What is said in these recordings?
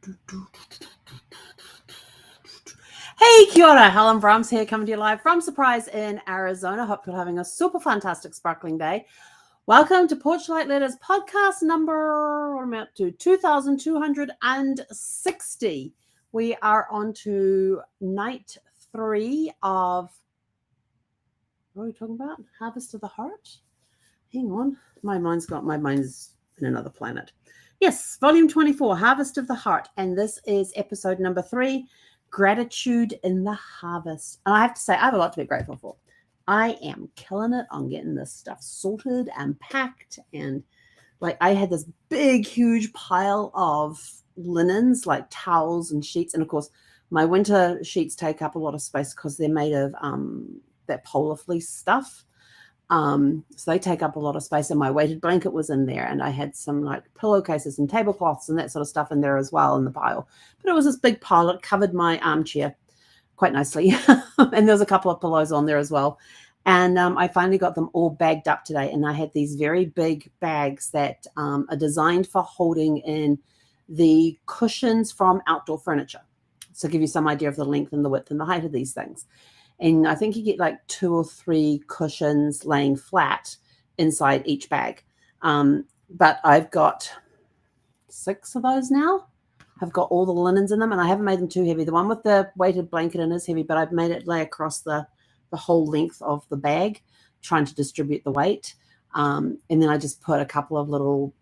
Hey, kia ora, Helen Brahms here, coming to you live from Surprise in Arizona. Hope you're having a super fantastic, sparkling day. Welcome to Porch Light Letters podcast number, what am I up to, 2,260. We are on to night 3 of, what are we talking about? Harvest of the Heart? Hang on, my mind's in another planet. Yes, volume 24, Harvest of the Heart. And this is episode number 3, Gratitude in the Harvest. And I have to say, I have a lot to be grateful for. I am killing it on getting this stuff sorted and packed. And like I had this big, huge pile of linens, like towels and sheets. And of course, my winter sheets take up a lot of space because they're made of that polar fleece stuff. So they take up a lot of space, and my weighted blanket was in there, and I had some like pillowcases and tablecloths and that sort of stuff in there as well in the pile. But it was this big pile. It covered my armchair quite nicely. And there was a couple of pillows on there as well. And I finally got them all bagged up today. And I had these very big bags that are designed for holding in the cushions from outdoor furniture. So give you some idea of the length and the width and the height of these things. And I think you get like 2 or 3 cushions laying flat inside each bag. But I've got 6 of those now. I've got all the linens in them, and I haven't made them too heavy. The one with the weighted blanket in is heavy, but I've made it lay across the whole length of the bag, trying to distribute the weight. And then I just put a couple of little,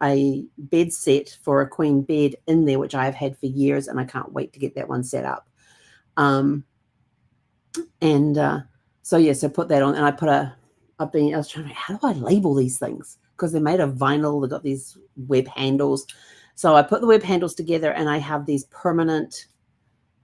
a bed set for a queen bed in there, which I have had for years, and I can't wait to get that one set up. So put that on, and I was trying to, how do I label these things? Because they're made of vinyl, they've got these web handles. So I put the web handles together, and I have these permanent,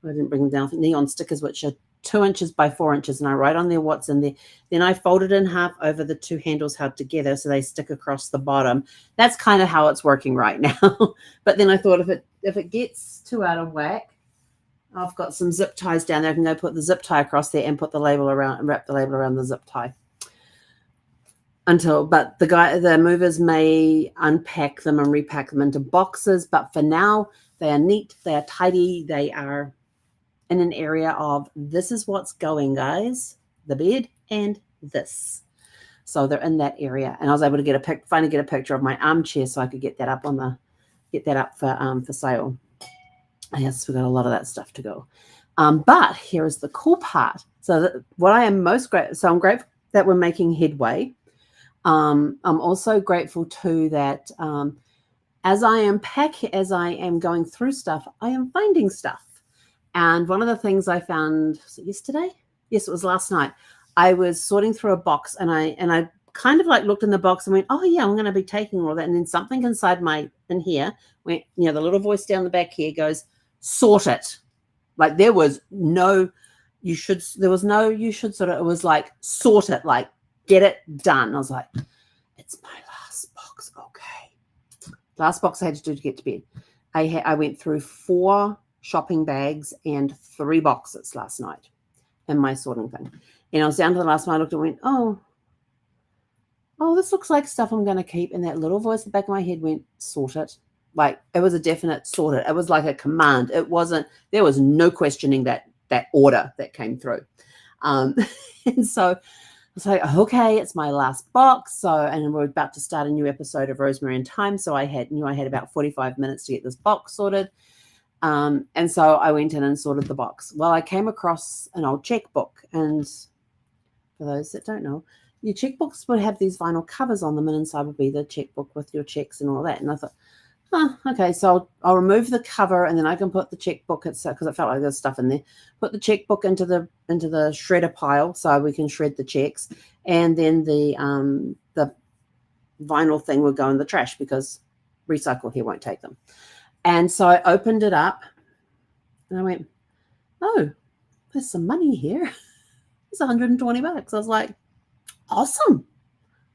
I didn't bring them down, neon stickers, which are 2 inches by 4 inches, and I write on there what's in there. Then I fold it in half over the 2 handles held together so they stick across the bottom. That's kind of how it's working right now. But then I thought if it gets too out of whack, I've got some zip ties down there. I can go put the zip tie across there and put the label around and wrap the label around the zip tie. But the movers may unpack them and repack them into boxes. But for now, they are neat, they are tidy, they are in an area of this is what's going, guys. The bed and this. So they're in that area, and I was able to finally get a picture of my armchair so I could get that up for sale. Yes, we've got a lot of that stuff to go. But here is the cool part. So what I am most grateful, so I'm grateful that we're making headway. I'm also grateful too that as I am going through stuff, I am finding stuff. And one of the things I found, was it yesterday? Yes, it was last night. I was sorting through a box, and I kind of like looked in the box and went, oh yeah, I'm going to be taking all that. And then something inside in here went, the little voice down the back here goes, sort it. Like there was no, you should sort of, it was like, sort it, like get it done. I was like, it's my last box. Okay. Last box I had to do to get to bed. I went through 4 shopping bags and 3 boxes last night in my sorting thing. And I was down to the last one. I looked and went, oh, this looks like stuff I'm going to keep. And that little voice in the back of my head went, sort it. Like it was a definite sort it. It was like a command. There was no questioning that order that came through. And so I was like, okay, it's my last box. And we're about to start a new episode of Rosemary and Thyme. So I had about 45 minutes to get this box sorted. And so I went in and sorted the box. Well, I came across an old checkbook, and for those that don't know, your checkbooks would have these vinyl covers on them, and inside would be the checkbook with your checks and all that. And I thought, okay, so I'll remove the cover, and then I can put the checkbook itself, because it felt like there's stuff in there. Put the checkbook into the shredder pile so we can shred the checks, and then the vinyl thing will go in the trash because recycle here won't take them. And so I opened it up, and I went, oh, there's some money here. It's $120. I was like, awesome.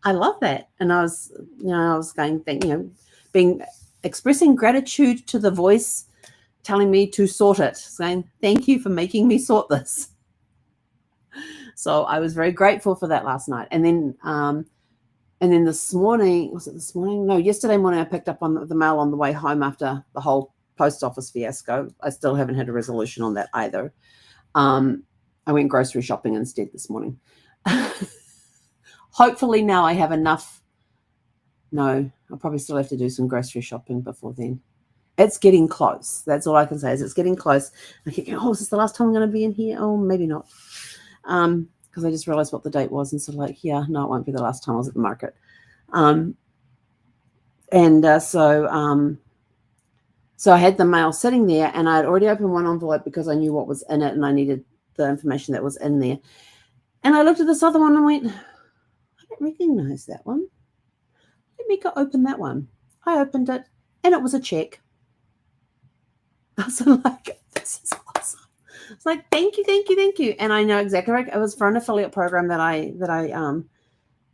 I love that. And I was expressing gratitude to the voice telling me to sort it, saying, thank you for making me sort this. So I was very grateful for that last night. And then this morning, was it this morning? No, yesterday morning I picked up on the mail on the way home after the whole post office fiasco. I still haven't had a resolution on that either. I went grocery shopping instead this morning. Hopefully now I have enough. No, I'll probably still have to do some grocery shopping before then. It's getting close. That's all I can say is it's getting close. I keep going, is this the last time I'm going to be in here? Oh, maybe not. Because I just realized what the date was. And so like, yeah, no, it won't be the last time I was at the market. So I had the mail sitting there, and I had already opened one envelope because I knew what was in it and I needed the information that was in there. And I looked at this other one and went, I don't recognize that one. Let me go open that one. I opened it, and it was a check. I was like, this is awesome. It's like, thank you, thank you, thank you. And I know exactly right. It was for an affiliate program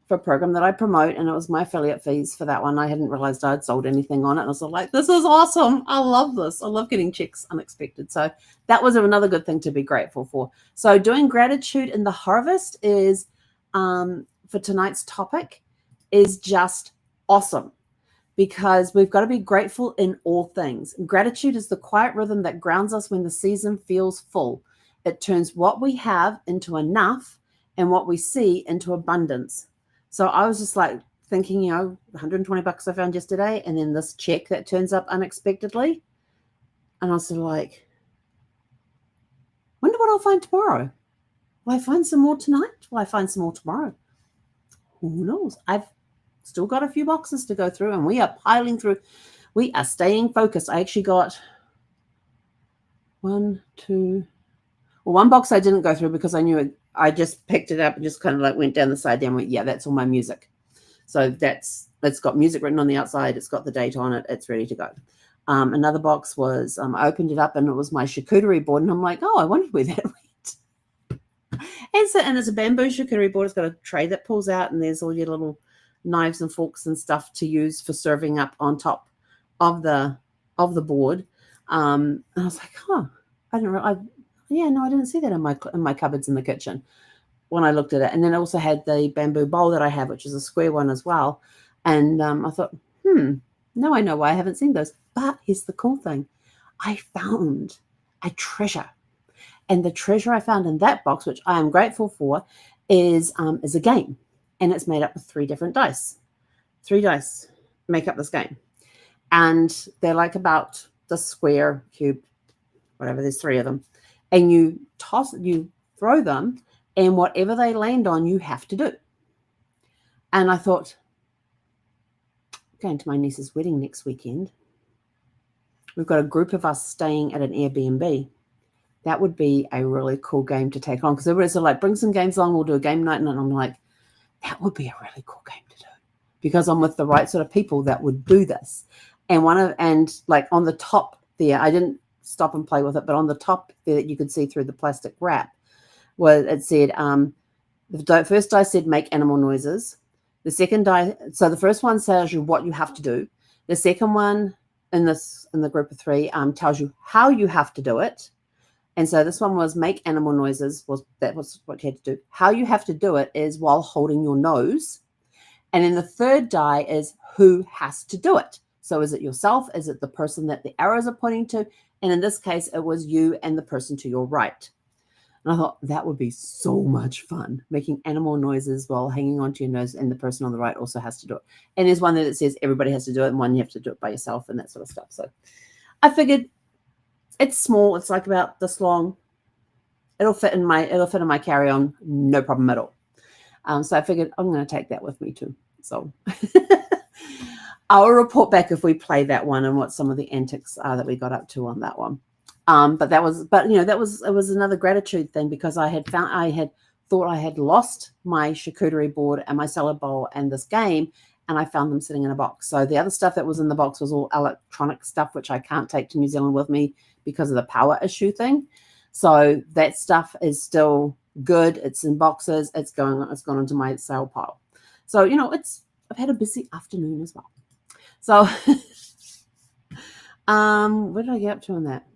for a program that I promote, and it was my affiliate fees for that one. I hadn't realized I'd sold anything on it. And I was like, this is awesome. I love this. I love getting checks unexpected. So that was another good thing to be grateful for. So doing gratitude in the harvest is, for tonight's topic, is just awesome. Because we've got to be grateful in all things. Gratitude is the quiet rhythm that grounds us when the season feels full. It turns what we have into enough and what we see into abundance. So I was just like thinking, $120 I found yesterday, and then this check that turns up unexpectedly. And I was sort of like, wonder what I'll find tomorrow. Will I find some more tonight? Will I find some more tomorrow? Who knows? I've still got a few boxes to go through, and we are piling through. We are staying focused. I actually got one box I didn't go through because I knew it. I just picked it up and just kind of like went down the side there and went, yeah, that's all my music. So it's got music written on the outside. It's got the date on it. It's ready to go. Another box was, I opened it up and it was my charcuterie board. And I'm like, I wondered where that went. And it's a bamboo charcuterie board. It's got a tray that pulls out, and there's all your little knives and forks and stuff to use for serving up on top of the board. And I was like, I didn't see that in my cupboards in the kitchen when I looked at it. And then I also had the bamboo bowl that I have, which is a square one as well. And I thought, now I know why I haven't seen those. But here's the cool thing. I found a treasure. And the treasure I found in that box, which I am grateful for, is a game. And it's made up of 3 different dice. 3 dice make up this game. And they're like about the square, cube, whatever, there's 3 of them. And you throw them, and whatever they land on, you have to do. And I thought, going to my niece's wedding next weekend. We've got a group of us staying at an Airbnb. That would be a really cool game to take on, because everybody's like, bring some games along, we'll do a game night. And I'm like, that would be a really cool game to do, because I'm with the right sort of people that would do this. And like on the top there, I didn't stop and play with it, but on the top there that you could see through the plastic wrap, it said, the first die said make animal noises. The second die, so the first one tells you what you have to do. The second one in the group of 3 tells you how you have to do it. And so this one was make animal noises, that was what you had to do. How you have to do it is while holding your nose. And then the third die is who has to do it. So is it yourself? Is it the person that the arrows are pointing to? And in this case, it was you and the person to your right. And I thought that would be so much fun, making animal noises while hanging onto your nose, and the person on the right also has to do it. And there's one that says everybody has to do it, and one you have to do it by yourself and that sort of stuff. So I figured it's small. It's like about this long. It'll fit in my carry-on, no problem at all. So I figured I'm going to take that with me too. So I'll report back if we play that one and what some of the antics are that we got up to on that one. It was another gratitude thing, because I had thought I had lost my charcuterie board and my salad bowl and this game, and I found them sitting in a box. So the other stuff that was in the box was all electronic stuff, which I can't take to New Zealand with me because of the power issue thing. So that stuff is still good. It's in boxes. It's gone into my sale pile. So, I've had a busy afternoon as well. So, where did I get up to on that?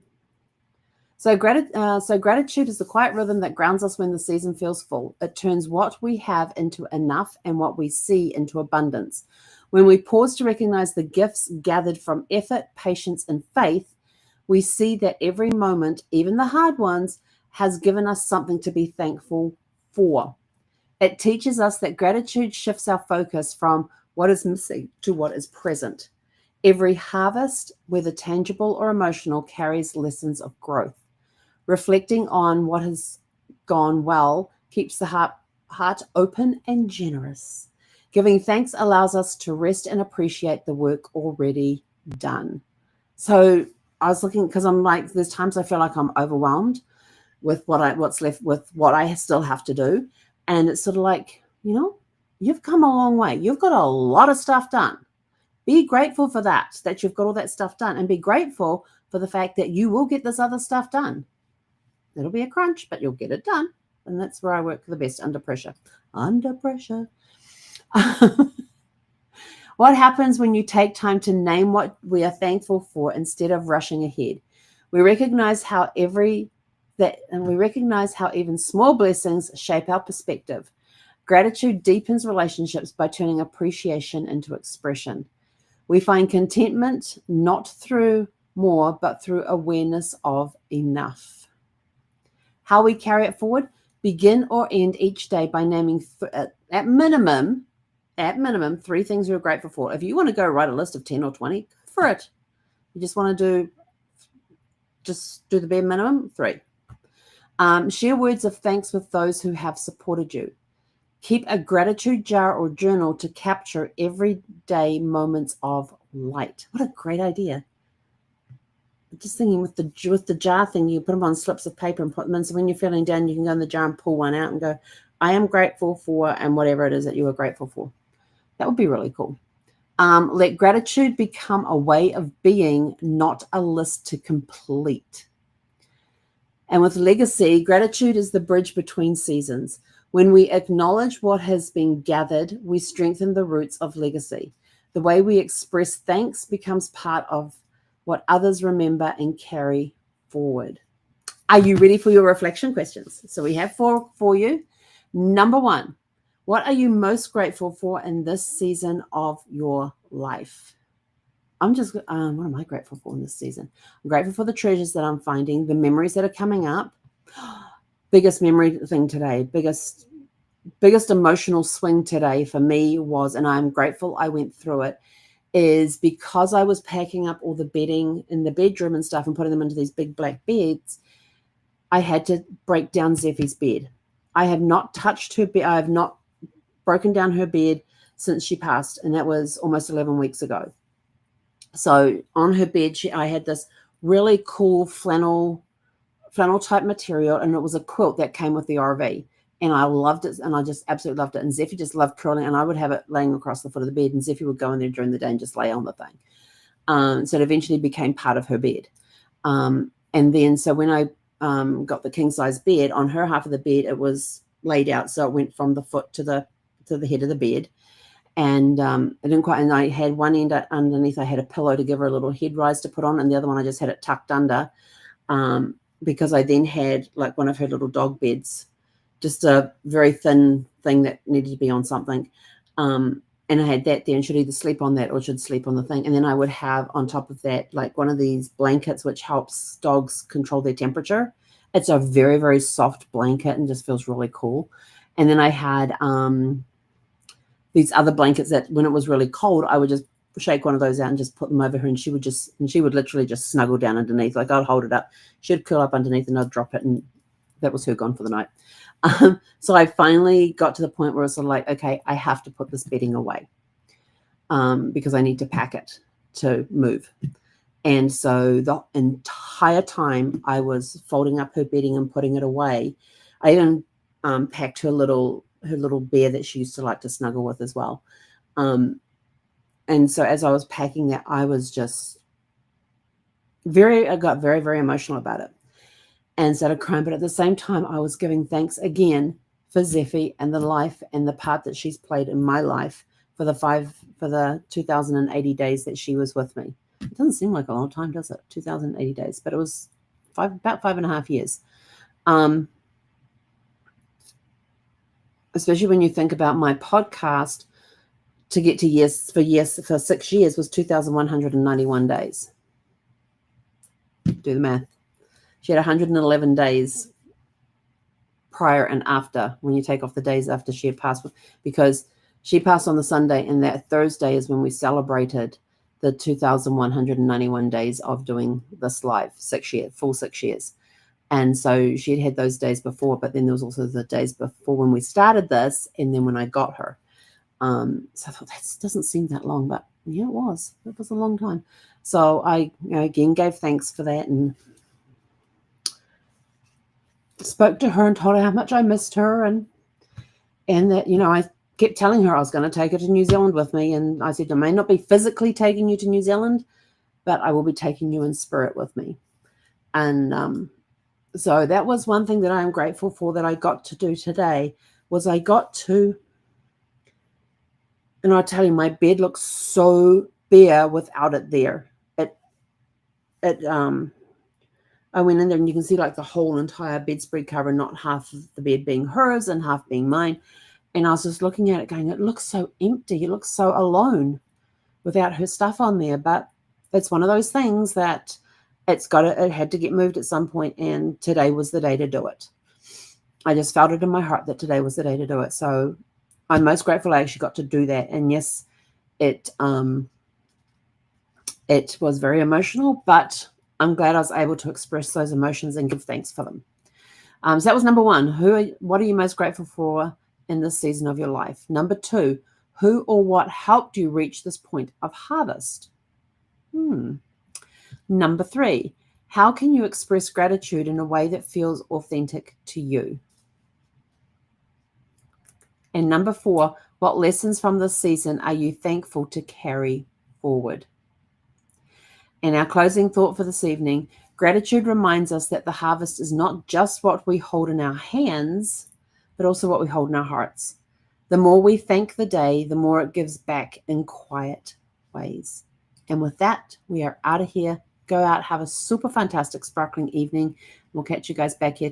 So gratitude is the quiet rhythm that grounds us when the season feels full. It turns what we have into enough and what we see into abundance. When we pause to recognize the gifts gathered from effort, patience, and faith, we see that every moment, even the hard ones, has given us something to be thankful for. It teaches us that gratitude shifts our focus from what is missing to what is present. Every harvest, whether tangible or emotional, carries lessons of growth. Reflecting on what has gone well keeps the heart open and generous. Giving thanks allows us to rest and appreciate the work already done. So I was looking, because I'm like, there's times I feel like I'm overwhelmed with what's left, with what I still have to do. And it's sort of like, you've come a long way. You've got a lot of stuff done. Be grateful for that you've got all that stuff done, and be grateful for the fact that you will get this other stuff done. It'll be a crunch, but you'll get it done. And that's where I work the best, under pressure. Under pressure. What happens when you take time to name what we are thankful for instead of rushing ahead? We recognize how even small blessings shape our perspective. Gratitude deepens relationships by turning appreciation into expression. We find contentment not through more, but through awareness of enough. How we carry it forward: begin or end each day by naming at minimum 3 things you're grateful for. If you want to go write a list of 10 or 20, go for it. You just want to do the bare minimum, 3. Share words of thanks with those who have supported you. Keep a gratitude jar or journal to capture everyday moments of light. What a great idea. Just thinking with the jar thing, you put them on slips of paper and put them in. So when you're feeling down, you can go in the jar and pull one out and go, I am grateful for, and whatever it is that you are grateful for. That would be really cool. Let gratitude become a way of being, not a list to complete. And with legacy, gratitude is the bridge between seasons. When we acknowledge what has been gathered, we strengthen the roots of legacy. The way we express thanks becomes part of what others remember and carry forward. Are you ready for your reflection questions? So we have 4 for you. Number 1, what are you most grateful for in this season of your life? What am I grateful for in this season? I'm grateful for the treasures that I'm finding, the memories that are coming up. Biggest memory thing today, biggest emotional swing today for me was, and I'm grateful I went through it, is because I was packing up all the bedding in the bedroom and stuff and putting them into these big black beds, I had to break down Zeffie's bed. I have not touched her bed. I have not broken down her bed since she passed, and that was almost 11 weeks ago. So on her bed, I had this really cool flannel type material, and it was a quilt that came with the RV. And I loved it, and I just absolutely loved it. And Zeffie just loved curling, and I would have it laying across the foot of the bed, and Zeffie would go in there during the day and just lay on the thing. So it eventually became part of her bed. And then, so when I got the king size bed, on her half of the bed, it was laid out, so it went from the foot to the head of the bed. And it didn't quite. And I had one end underneath. I had a pillow to give her a little head rise to put on, and the other one I just had it tucked under, because I then had like one of her little dog beds, just a very thin thing that needed to be on something. And I had that there, and should either sleep on that or should sleep on the thing. And then I would have on top of that, like one of these blankets, which helps dogs control their temperature. It's a very, very soft blanket and just feels really cool. And then I had these other blankets that when it was really cold, I would just shake one of those out and just put them over her, and she would literally just snuggle down underneath. Like I'd hold it up, she'd curl up underneath, and I'd drop it, and that was her gone for the night. So I finally got to the point where it's sort of like, okay, I have to put this bedding away, because I need to pack it to move. And so the entire time I was folding up her bedding and putting it away, I even packed her little bear that she used to like to snuggle with as well. And so as I was packing that, I was just I got very, very emotional about it and started crying. But at the same time, I was giving thanks again for Zeffie and the life and the part that she's played in my life for the 2,080 days that she was with me. It doesn't seem like a long time, does it? 2,080 days, but it was about 5.5 years. Especially when you think about my podcast, to get to for 6 years was 2,191 days. Do the math. She had 111 days prior and after, when you take off the days after she had passed, because she passed on the Sunday, and that Thursday is when we celebrated the 2,191 days of doing this live, full 6 years. And so she had had those days before, but then there was also the days before when we started this, and then when I got her. So I thought, that doesn't seem that long, but yeah, it was. It was a long time. So I, again, gave thanks for that and spoke to her and told her how much I missed her, and that, I kept telling her I was going to take her to New Zealand with me. And I said, I may not be physically taking you to New Zealand, but I will be taking you in spirit with me. And so that was one thing that I am grateful for that I got to do today, was I got to, and I tell you, my bed looks so bare without it there. I went in there and you can see like the whole entire bedspread cover, not half of the bed being hers and half being mine. And I was just looking at it going, it looks so empty. It looks so alone without her stuff on there. But it's one of those things that it had to get moved at some point, and today was the day to do it. I just felt it in my heart that today was the day to do it. So I'm most grateful I actually got to do that. And yes, it was very emotional, but I'm glad I was able to express those emotions and give thanks for them. So that was number one. What are you most grateful for in this season of your life? Number two, who or what helped you reach this point of harvest? Number three, how can you express gratitude in a way that feels authentic to you? And number four, what lessons from this season are you thankful to carry forward? And our closing thought for this evening, gratitude reminds us that the harvest is not just what we hold in our hands, but also what we hold in our hearts. The more we thank the day, the more it gives back in quiet ways. And with that, we are out of here. Go out, have a super fantastic, sparkling evening. We'll catch you guys back here